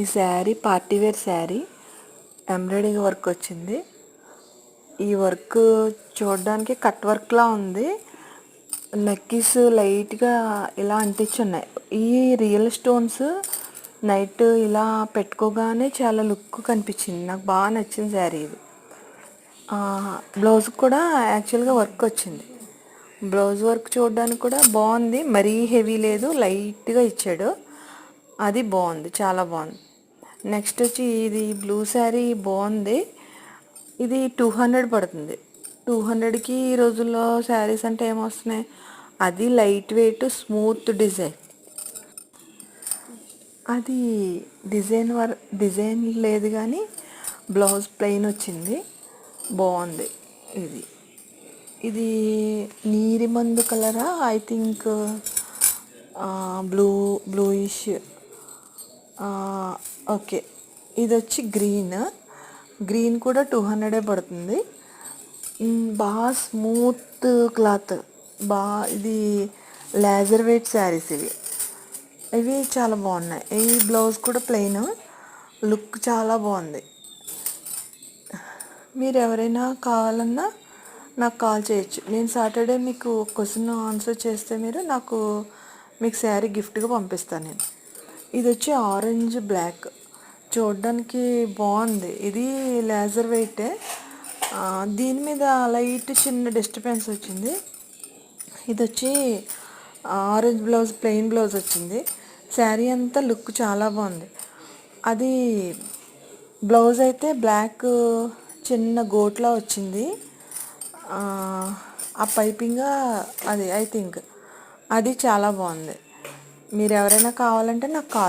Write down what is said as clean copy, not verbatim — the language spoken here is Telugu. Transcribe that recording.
ఈ saree party wear saree embroidery work వచ్చింది. ఈ వర్క్ చూడడానికి కట్ వర్క్లా ఉంది. నెక్కీస్ లైట్గా ఇలా అంటించున్నాయి. ఈ రియల్ స్టోన్స్ నైట్ ఇలా పెట్టుకోగానే చాలా లుక్ కనిపించింది. నాకు బాగా నచ్చింది శారీ ఇది. బ్లౌజ్ కూడా యాక్చువల్గా వర్క్ వచ్చింది. బ్లౌజ్ వర్క్ చూడడానికి కూడా బాగుంది. మరీ హెవీ లేదు, లైట్గా ఇచ్చాడు. అది బాగుంది, చాలా బాగుంది. నెక్స్ట్ వచ్చి ఇది బ్లూ శారీ బాగుంది. ఇది 200 పడుతుంది. 200కి ఈ రోజుల్లో శారీస్ అంటే ఏమొస్తున్నాయి, అది లైట్ వెయిట్ స్మూత్ డిజైన్. అది డిజైన్ లేదు కానీ బ్లౌజ్ ప్లెయిన్ వచ్చింది, బాగుంది. ఇది ఇది నీలిమందు కలరా, ఐ థింక్ బ్లూయిష్. ఓకే, ఇది వచ్చి గ్రీన్ కూడా 200 పడుతుంది. బాగా స్మూత్ క్లాత్, ఇది లేజర్ వెయిట్ శారీస్ ఇవి చాలా బాగున్నాయి. ఈ బ్లౌజ్ కూడా ప్లెయిన్, లుక్ చాలా బాగుంది. మీరు ఎవరైనా కావాలన్నా నాకు కాల్ చేయొచ్చు. నేను సాటర్డే మీకు క్వశ్చన్ ఆన్సర్ చేస్తే మీకు శారీ గిఫ్ట్గా పంపిస్తాను నేను. ఇది వచ్చి ఆరెంజ్ బ్లాక్, చూడడానికి బాగుంది. ఇది లేజర్ వెయిటే. దీని మీద లైట్ చిన్న డిస్టర్బెన్స్ వచ్చింది. ఇది వచ్చి ఆరెంజ్ బ్లౌజ్, ప్లెయిన్ బ్లౌజ్ వచ్చింది. శారీ అంతా లుక్ చాలా బాగుంది. అది బ్లౌజ్ అయితే బ్లాక్ చిన్న గోట్లా వచ్చింది. ఆ పైపింగ్ అది ఐ థింక్ అది చాలా బాగుంది. మీరు ఎవరైనా కావాలంటే నాకు కాల్